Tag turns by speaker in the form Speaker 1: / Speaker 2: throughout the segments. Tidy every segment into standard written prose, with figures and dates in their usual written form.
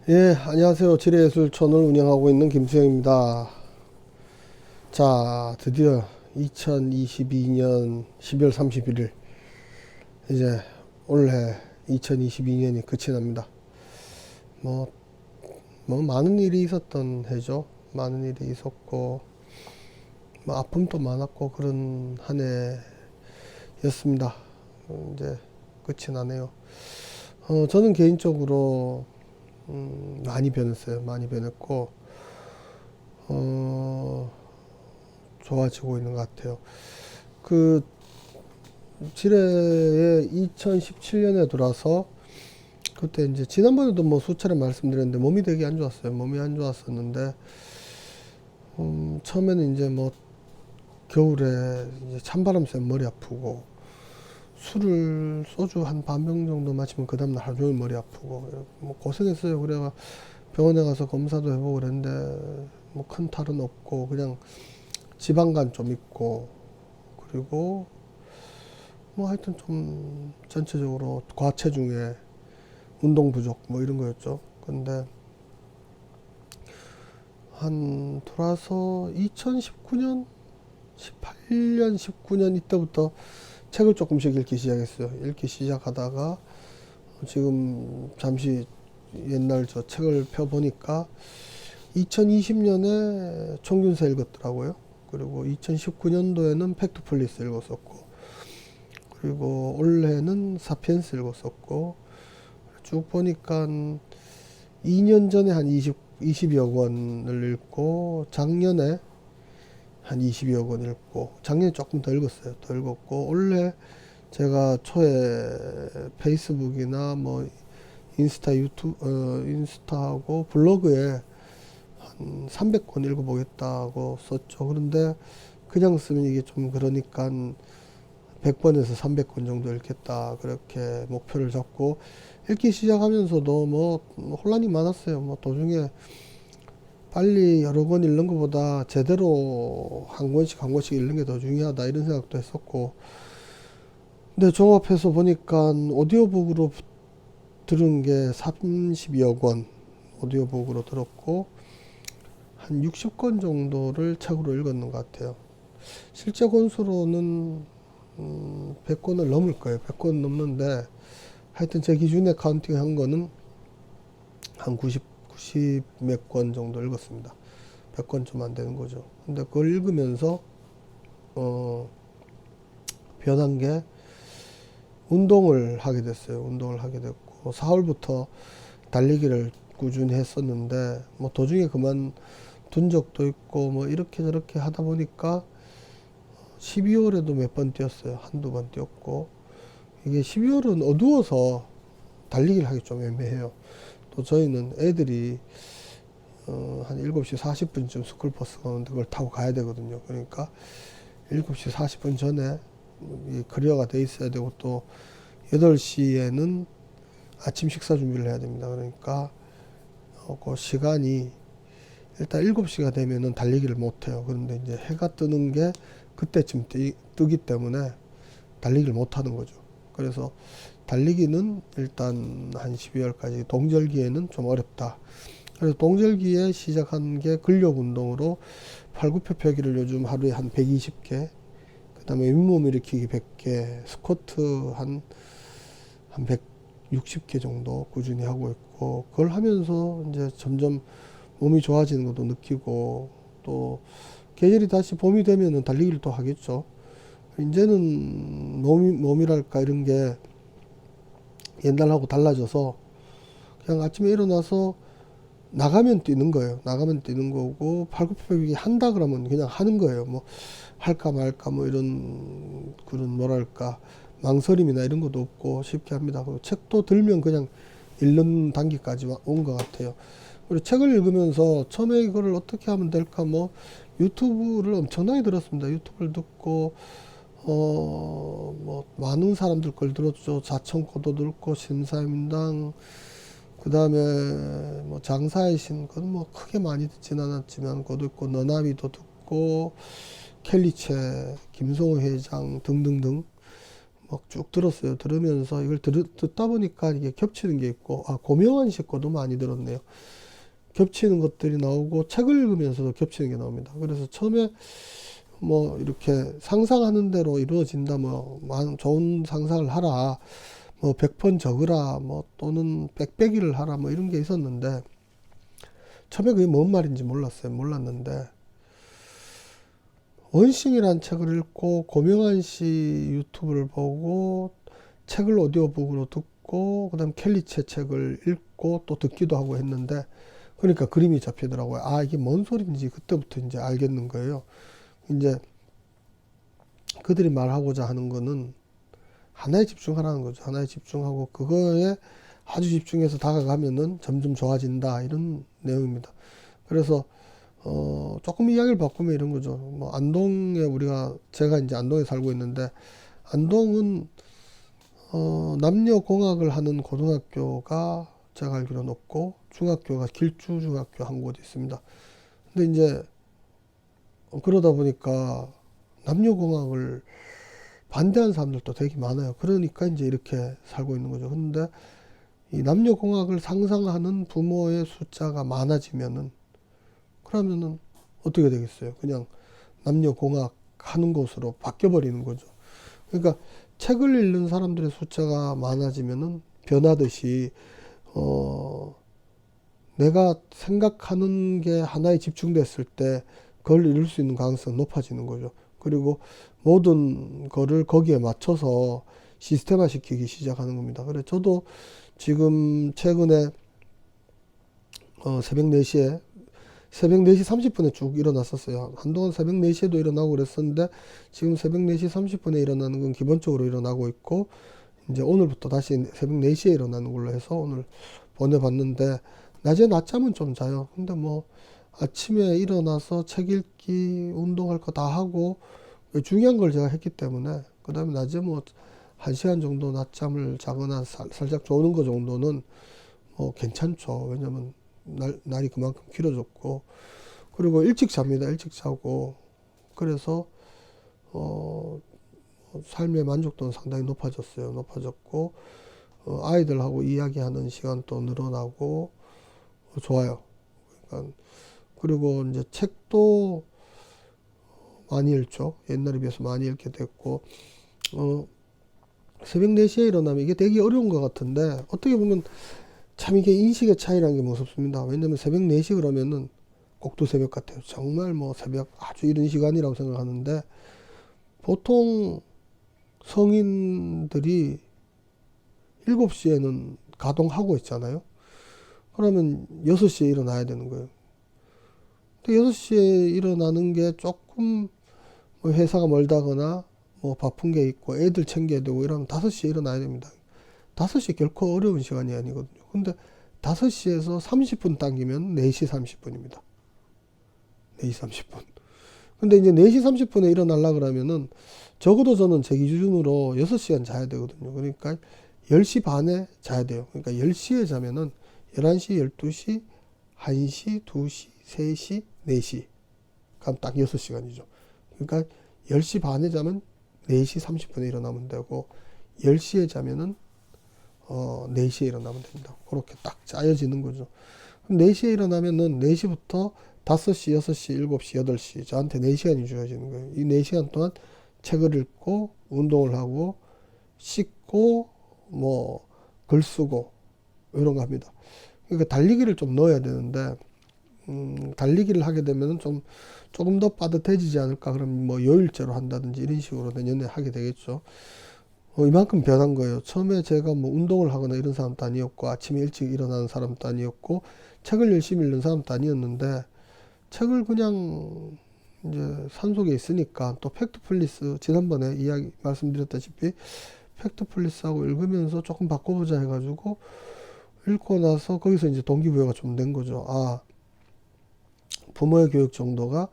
Speaker 1: 예, 안녕하세요. 지뢰예술촌을 운영하고 있는 김수영입니다. 자, 드디어 2022년 12월 31일, 이제 올해 2022년이 끝이 납니다. 뭐, 많은 일이 있었던 해죠. 많은 일이 있었고, 아픔도 많았고, 그런 한 해였습니다. 이제 끝이 나네요. 저는 개인적으로, 많이 변했어요. 많이 변했고, 어, 좋아지고 있는 것 같아요. 그 지뢰에 2017년에 들어와서 그때 이제 지난번에도 뭐 수차례 말씀드렸는데 몸이 되게 안 좋았어요. 몸이 안 좋았었는데 처음에는 이제 뭐 겨울에 이제 찬바람 쐬면 머리 아프고 술을 소주 한 반 병 정도 마시면 그 다음날 하루 종일 머리 아프고 뭐 고생했어요. 그래가 병원에 가서 검사도 해보고 그랬는데 뭐 큰 탈은 없고 그냥 지방간 좀 있고 그리고 뭐 하여튼 좀 전체적으로 과체중에 운동 부족 뭐 이런 거였죠. 근데 한 돌아서 2019년, 18년, 19년 이때부터 책을 조금씩 읽기 시작했어요. 읽기 시작하다가 지금 잠시 옛날 저 책을 펴보니까 2020년에 총균서 읽었더라고요. 그리고 2019년도에는 팩트폴리스 읽었었고, 그리고 올해는 사피엔스 읽었었고, 쭉 보니까 2년 전에 한 20여 권을 읽고 작년에 한 20여 권 읽고 작년에 조금 더 읽었어요. 더 읽었고 올해 제가 초에 페이스북이나 뭐 인스타 인스타하고 블로그에 한 300권 읽어보겠다고 썼죠. 그런데 그냥 쓰면 이게 좀 그러니까 100권에서 300권 정도 읽겠다 그렇게 목표를 잡고 읽기 시작하면서도 뭐 혼란이 많았어요. 뭐 도중에 빨리 여러 권 읽는 것보다 제대로 한 권씩 한 권씩 읽는 게 더 중요하다 이런 생각도 했었고, 근데 종합해서 보니까 오디오북으로 들은 게 30여 권 오디오북으로 들었고 한 60권 정도를 책으로 읽었는 것 같아요. 실제 권수로는 100권을 넘을 거예요. 100권 넘는데 하여튼 제 기준에 카운팅 한 거는 한 90 몇 권 정도 읽었습니다. 100권 좀 안 되는 거죠. 근데 그걸 읽으면서 어, 변한 게 운동을 하게 됐어요. 운동을 하게 됐고 4월부터 달리기를 꾸준히 했었는데 뭐 도중에 그만둔 적도 있고 뭐 이렇게 저렇게 하다 보니까 12월에도 몇 번 뛰었어요. 한두 번 뛰었고 이게 12월은 어두워서 달리기를 하기 좀 애매해요. 또 저희는 애들이 한 7시 40분쯤 스쿨버스가 오는데 그걸 타고 가야 되거든요. 그러니까 7시 40분 전에 클리어가 돼 있어야 되고 또 8시에는 아침 식사 준비를 해야 됩니다. 그러니까 그 시간이 일단 7시가 되면은 달리기를 못 해요. 그런데 이제 해가 뜨는 게 그때쯤 뜨기 때문에 달리기를 못 하는 거죠. 그래서 달리기는 일단 한 12월까지 동절기에는 좀 어렵다. 그래서 동절기에 시작한 게 근력 운동으로 팔굽혀펴기를 요즘 하루에 한 120개, 그 다음에 윗몸 일으키기 100개, 스쿼트 한 160개 정도 꾸준히 하고 있고, 그걸 하면서 이제 점점 몸이 좋아지는 것도 느끼고, 또 계절이 다시 봄이 되면은 달리기를 또 하겠죠. 이제는 몸이랄까 이런 게 옛날하고 달라져서 그냥 아침에 일어나서 나가면 뛰는 거예요. 나가면 뛰는 거고 팔굽혀펴기 한다 그러면 그냥 하는 거예요. 뭐 할까 말까 뭐 이런 그런 뭐랄까 망설임이나 이런 것도 없고 쉽게 합니다. 그리고 책도 들면 그냥 읽는 단계까지 온 것 같아요. 그리고 책을 읽으면서 처음에 이거를 어떻게 하면 될까 뭐 유튜브를 엄청나게 들었습니다. 유튜브를 듣고 뭐 많은 사람들 걸 들었죠. 자청코도 듣고 심사임당 그 다음에 뭐 장사의 신 그건 뭐 크게 많이 듣진 않았지만 그것도 있고 너나미도 듣고 켈리체 김성호 회장 등등등 막 쭉 들었어요. 들으면서 이걸 듣다 보니까 이게 겹치는 게 있고, 고명환 씨 거도 많이 들었네요. 겹치는 것들이 나오고, 책을 읽으면서도 겹치는 게 나옵니다. 그래서 처음에 뭐 이렇게 상상하는 대로 이루어진다, 뭐 좋은 상상을 하라, 뭐 100번 적으라, 뭐 또는 빽빽이를 하라, 뭐 이런 게 있었는데, 처음에 그게 뭔 말인지 몰랐는데, 원싱이란 책을 읽고 고명환 씨 유튜브를 보고 책을 오디오북으로 듣고 그다음 켈리체 책을 읽고 또 듣기도 하고 했는데, 그러니까 그림이 잡히더라고요. 이게 뭔 소리인지 그때부터 이제 알겠는 거예요. 이제 그들이 말하고자 하는 거는 하나에 집중하라는 거죠. 하나에 집중하고 그거에 아주 집중해서 다가가면은 점점 좋아진다, 이런 내용입니다. 그래서 조금 이야기를 바꾸면 이런 거죠. 뭐 안동에 제가 이제 안동에 살고 있는데, 안동은 남녀공학을 하는 고등학교가 제가 알기로는 없고, 중학교가 길주중학교 한 곳 있습니다. 근데 이제 그러다 보니까 남녀공학을 반대하는 사람들도 되게 많아요. 그러니까 이제 이렇게 살고 있는 거죠. 근데 이 남녀공학을 상상하는 부모의 숫자가 많아지면은, 그러면은 어떻게 되겠어요? 그냥 남녀공학 하는 곳으로 바뀌어버리는 거죠. 그러니까 책을 읽는 사람들의 숫자가 많아지면은 변하듯이, 내가 생각하는 게 하나에 집중됐을 때 그걸 이룰 수 있는 가능성이 높아지는 거죠. 그리고 모든 거를 거기에 맞춰서 시스템화 시키기 시작하는 겁니다. 그래, 저도 지금 최근에 새벽 4시 30분에 쭉 일어났었어요. 한동안 새벽 4시에도 일어나고 그랬었는데, 지금 새벽 4시 30분에 일어나는 건 기본적으로 일어나고 있고, 이제 오늘부터 다시 새벽 4시에 일어나는 걸로 해서 오늘 보내봤는데, 낮에 낮잠은 좀 자요. 근데 뭐 아침에 일어나서 책 읽기, 운동할 거 다 하고, 중요한 걸 제가 했기 때문에, 그 다음에 낮에 뭐 1시간 정도 낮잠을 자거나 살짝 조는 거 정도는 뭐 괜찮죠. 왜냐면 날이 그만큼 길어졌고, 그리고 일찍 잡니다. 일찍 자고. 그래서 삶의 만족도는 상당히 높아졌고, 아이들하고 이야기하는 시간도 늘어나고, 좋아요. 그러니까, 그리고 이제 책도 많이 읽죠. 옛날에 비해서 많이 읽게 됐고, 새벽 4시에 일어나면 이게 되게 어려운 것 같은데, 어떻게 보면 참 이게 인식의 차이라는 게 무섭습니다. 왜냐면 새벽 4시 그러면은 꼭두 새벽 같아요. 정말 뭐 새벽 아주 이른 시간이라고 생각하는데, 보통 성인들이 7시에는 가동하고 있잖아요. 그러면 6시에 일어나야 되는 거예요. 근데 6시에 일어나는 게 조금 뭐 회사가 멀다거나 뭐 바쁜 게 있고 애들 챙겨야 되고 이러면 5시에 일어나야 됩니다. 5시 결코 어려운 시간이 아니거든요. 근데 5시에서 30분 당기면 4시 30분입니다. 4시 30분. 근데 이제 4시 30분에 일어나려고 그러면은 적어도 저는 제 기준으로 6시간 자야 되거든요. 그러니까 10시 반에 자야 돼요. 그러니까 10시에 자면은 11시, 12시, 1시, 2시, 3시, 4시. 그럼 딱 6시간이죠. 그러니까 10시 반에 자면 4시 30분에 일어나면 되고, 10시에 자면은 4시에 일어나면 됩니다. 그렇게 딱 짜여지는 거죠. 그럼 4시에 일어나면은 4시부터 5시, 6시, 7시, 8시, 저한테 4시간이 주어지는 거예요. 이 4시간 동안 책을 읽고, 운동을 하고, 씻고, 뭐, 글 쓰고, 이런 거 합니다. 그러니까 달리기를 좀 넣어야 되는데, 달리기를 하게 되면은 조금 더 빠듯해지지 않을까. 그럼 뭐 요일제로 한다든지 이런 식으로 내년에 하게 되겠죠. 이만큼 변한 거예요. 처음에 제가 뭐 운동을 하거나 이런 사람도 아니었고, 아침에 일찍 일어나는 사람도 아니었고, 책을 열심히 읽는 사람도 아니었는데, 책을 그냥 이제 산속에 있으니까, 또 팩트플리스, 지난번에 말씀드렸다시피 팩트플리스하고 읽으면서 조금 바꿔보자 해가지고 읽고 나서 거기서 이제 동기부여가 좀 된 거죠. 부모의 교육 정도가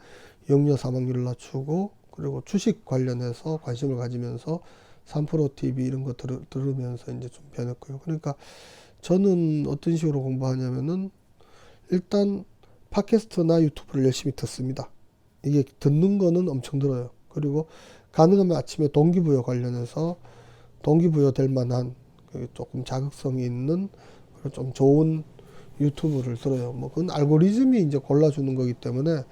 Speaker 1: 영유아 사망률을 낮추고, 그리고 주식 관련해서 관심을 가지면서 3프로 TV 이런 거 들으면서 이제 좀 변했고요. 그러니까 저는 어떤 식으로 공부하냐면은, 일단 팟캐스트나 유튜브를 열심히 듣습니다. 이게 듣는 거는 엄청 들어요. 그리고 가능하면 아침에 동기부여 관련해서 동기부여 될 만한 조금 자극성이 있는 좀 좋은 유튜브를 들어요. 뭐 그건 알고리즘이 이제 골라주는 거기 때문에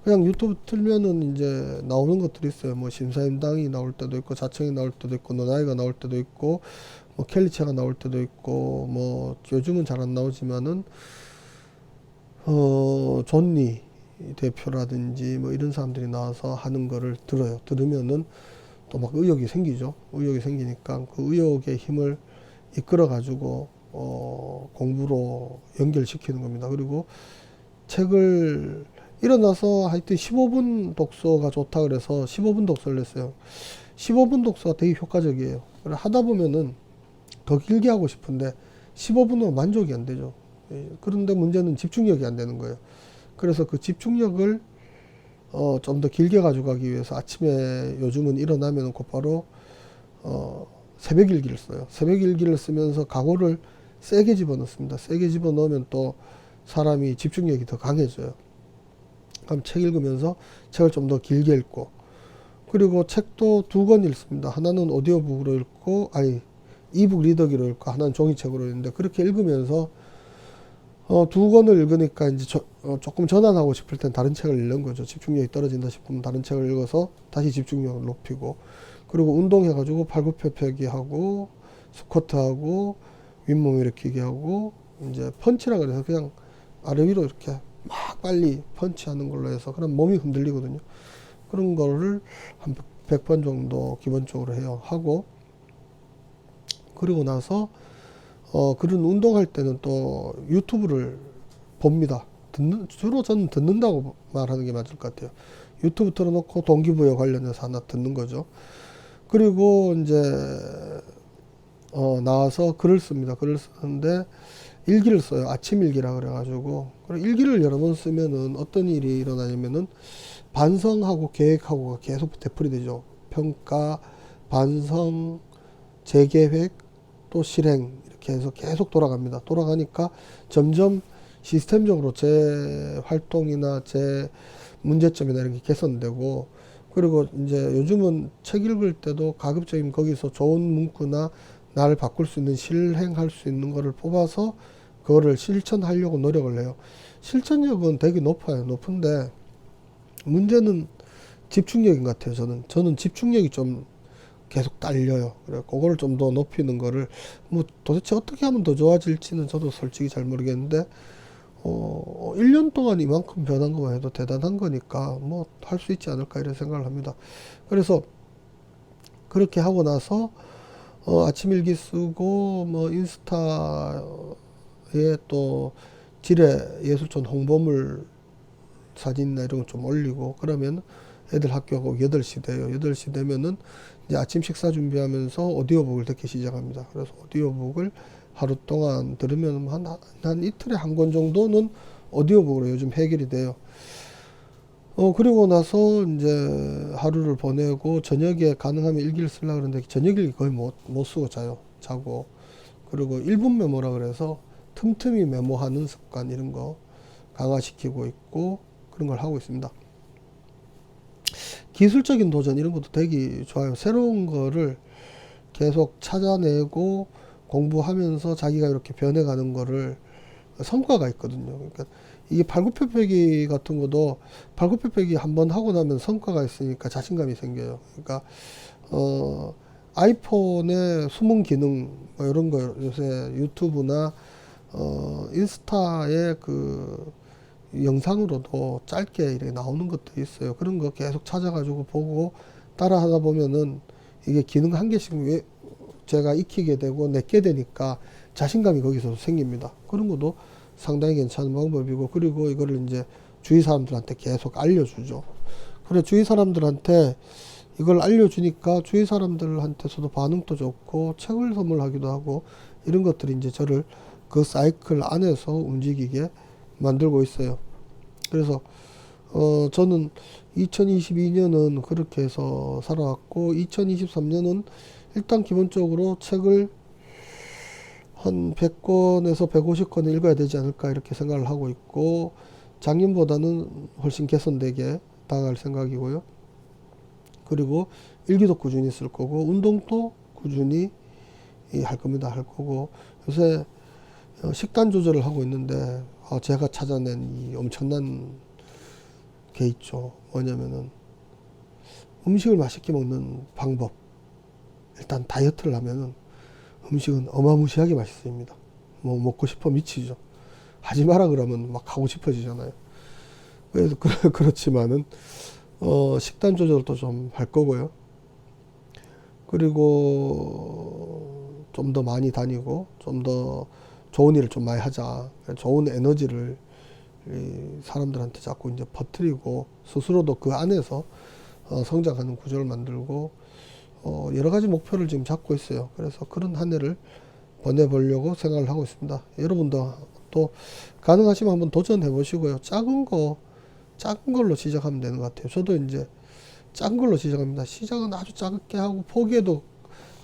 Speaker 1: 그냥 유튜브 틀면은 이제 나오는 것들이 있어요. 뭐 심사임당이 나올 때도 있고, 자청이 나올 때도 있고, 너나이가 나올 때도 있고, 뭐 켈리체가 나올 때도 있고, 뭐 요즘은 잘 안 나오지만은 존니 대표라든지 뭐 이런 사람들이 나와서 하는 거를 들어요. 들으면은 또 막 의욕이 생기죠. 의욕이 생기니까 그 의욕의 힘을 이끌어 가지고 공부로 연결시키는 겁니다. 그리고 책을 일어나서 하여튼 15분 독서가 좋다 그래서 15분 독서를 했어요. 15분 독서가 되게 효과적이에요. 하다 보면은 더 길게 하고 싶은데 15분으로 만족이 안 되죠. 그런데 문제는 집중력이 안 되는 거예요. 그래서 그 집중력을 좀 더 길게 가져가기 위해서 아침에 요즘은 일어나면 곧바로 새벽 일기를 써요. 새벽 일기를 쓰면서 각오를 세게 집어넣습니다. 세게 집어넣으면 또 사람이 집중력이 더 강해져요. 그럼 책 읽으면서 책을 좀 더 길게 읽고, 그리고 책도 두 권 읽습니다. 하나는 오디오북으로 읽고, 이북 리더기로 읽고, 하나는 종이책으로 읽는데, 그렇게 읽으면서 두 권을 읽으니까 이제 조금 전환하고 싶을 땐 다른 책을 읽는 거죠. 집중력이 떨어진다 싶으면 다른 책을 읽어서 다시 집중력을 높이고, 그리고 운동해가지고 팔굽혀펴기 하고, 스쿼트하고, 윗몸 일으키기 하고, 이제 펀치라 그래서 그냥 아래 위로 이렇게 막 빨리 펀치하는 걸로 해서 그럼 몸이 흔들리거든요. 그런 거를 한 100번 정도 기본적으로 해요. 하고, 그리고 나서 그런 운동할 때는 또 유튜브를 봅니다. 주로 저는 듣는다고 말하는 게 맞을 것 같아요. 유튜브 틀어놓고 동기부여 관련해서 하나 듣는 거죠. 그리고 이제 나와서 글을 씁니다. 글을 쓰는데 일기를 써요. 아침 일기라 그래가지고. 일기를 여러 번 쓰면은 어떤 일이 일어나냐면은 반성하고 계획하고가 계속 되풀이 되죠. 평가, 반성, 재계획, 또 실행 이렇게 해서 계속 돌아갑니다. 돌아가니까 점점 시스템적으로 제 활동이나 제 문제점이나 이런 게 개선되고, 그리고 이제 요즘은 책 읽을 때도 가급적이면 거기서 좋은 문구나 나를 바꿀 수 있는 실행할 수 있는 거를 뽑아서 그거를 실천하려고 노력을 해요. 실천력은 되게 높아요. 높은데 문제는 집중력인 것 같아요. 저는 집중력이 좀 계속 딸려요. 그래, 그거를 좀 더 높이는 거를, 뭐, 도대체 어떻게 하면 더 좋아질지는 저도 솔직히 잘 모르겠는데, 1년 동안 이만큼 변한 것만 해도 대단한 거니까, 뭐, 할 수 있지 않을까, 이런 생각을 합니다. 그래서, 그렇게 하고 나서, 아침 일기 쓰고, 뭐, 인스타에 또, 지뢰 예술촌 홍보물 사진이나 이런 거 좀 올리고, 그러면 애들 학교 가고 8시 돼요. 8시 되면은 이제 아침 식사 준비하면서 오디오북을 듣기 시작합니다. 그래서 오디오북을 하루 동안 들으면 한 이틀에 한 권 정도는 오디오북으로 요즘 해결이 돼요. 그리고 나서 이제 하루를 보내고 저녁에 가능하면 일기를 쓰려고 그러는데 저녁 일기 거의 못 쓰고 자고. 그리고 1분 메모라 그래서 틈틈이 메모하는 습관 이런 거 강화시키고 있고 그런 걸 하고 있습니다. 기술적인 도전 이런 것도 되게 좋아요. 새로운 거를 계속 찾아내고 공부하면서 자기가 이렇게 변해가는 거를 성과가 있거든요. 그러니까 이게 발굽혀펴기 같은 것도 발굽혀펴기 한번 하고 나면 성과가 있으니까 자신감이 생겨요. 그러니까 아이폰의 숨은 기능 뭐 이런 거 요새 유튜브나 인스타에 그 영상으로도 짧게 이렇게 나오는 것도 있어요. 그런 거 계속 찾아가지고 보고 따라 하다 보면은 이게 기능 한 개씩 제가 익히게 되고 내게 되니까 자신감이 거기서 생깁니다. 그런 것도 상당히 괜찮은 방법이고, 그리고 이거를 이제 주위 사람들한테 계속 알려주죠. 그래, 주위 사람들한테 이걸 알려주니까 주위 사람들한테서도 반응도 좋고 책을 선물하기도 하고 이런 것들이 이제 저를 그 사이클 안에서 움직이게 만들고 있어요. 그래서 저는 2022년은 그렇게 해서 살아왔고 2023년은 일단 기본적으로 책을 한 100권에서 150권 읽어야 되지 않을까 이렇게 생각을 하고 있고, 작년보다는 훨씬 개선되게 다가갈 생각이고요. 그리고 일기도 꾸준히 쓸 거고 운동도 꾸준히 할 겁니다. 할 거고, 요새 식단 조절을 하고 있는데, 제가 찾아낸 이 엄청난 게 있죠. 뭐냐면은 음식을 맛있게 먹는 방법. 일단 다이어트를 하면은 음식은 어마무시하게 맛있습니다. 뭐 먹고 싶어 미치죠. 하지 마라 그러면 막 하고 싶어지잖아요. 그래서 그렇지만은 식단 조절도 좀 할 거고요. 그리고 좀 더 많이 다니고 좀 더 좋은 일을 좀 많이 하자. 좋은 에너지를 사람들한테 자꾸 이제 퍼뜨리고 스스로도 그 안에서 성장하는 구조를 만들고 여러 가지 목표를 지금 잡고 있어요. 그래서 그런 한 해를 보내보려고 생각을 하고 있습니다. 여러분도 또 가능하시면 한번 도전해 보시고요. 작은 걸로 시작하면 되는 것 같아요. 저도 이제 작은 걸로 시작합니다. 시작은 아주 작게 하고 포기해도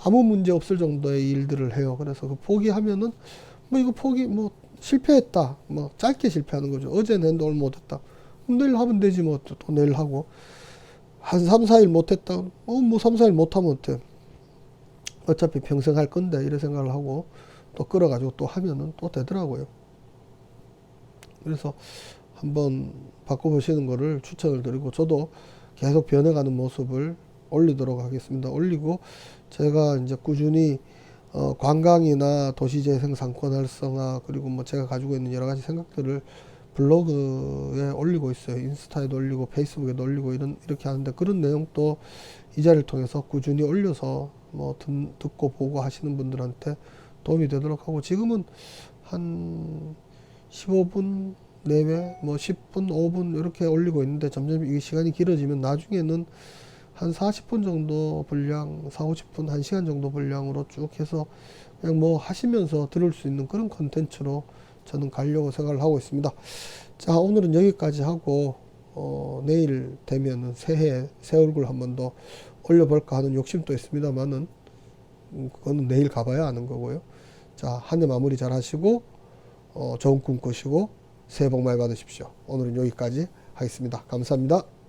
Speaker 1: 아무 문제 없을 정도의 일들을 해요. 그래서 그 포기하면은 이거 뭐 실패했다. 뭐 짧게 실패하는 거죠. 어제는 했는데 오늘 못했다. 그럼 내일 하면 되지 뭐 또 내일 하고. 한 3, 4일 못했다. 뭐 3, 4일 못하면 어때? 어차피 평생 할 건데 이런 생각을 하고 또 끌어가지고 또 하면은 또 되더라고요. 그래서 한번 바꿔보시는 거를 추천을 드리고 저도 계속 변해가는 모습을 올리도록 하겠습니다. 올리고 제가 이제 꾸준히 관광이나 도시재생 상권 활성화 그리고 뭐 제가 가지고 있는 여러 가지 생각들을 블로그에 올리고 있어요. 인스타에도 올리고 페이스북에도 올리고 이렇게 하는데 그런 내용도 이 자리를 통해서 꾸준히 올려서 뭐 듣고 보고 하시는 분들한테 도움이 되도록 하고 지금은 한 15분 내외 뭐 10분 5분 이렇게 올리고 있는데 점점 이 시간이 길어지면 나중에는 한 40분 정도 분량 4, 50분 1시간 정도 분량으로 쭉 해서 그냥 뭐 하시면서 들을 수 있는 그런 컨텐츠로 저는 가려고 생각을 하고 있습니다. 자, 오늘은 여기까지 하고 내일 되면은 새해 새 얼굴 한 번 더 올려볼까 하는 욕심도 있습니다만은 그거는 내일 가봐야 아는 거고요. 자, 한 해 마무리 잘 하시고 좋은 꿈 꾸시고 새해 복 많이 받으십시오. 오늘은 여기까지 하겠습니다. 감사합니다.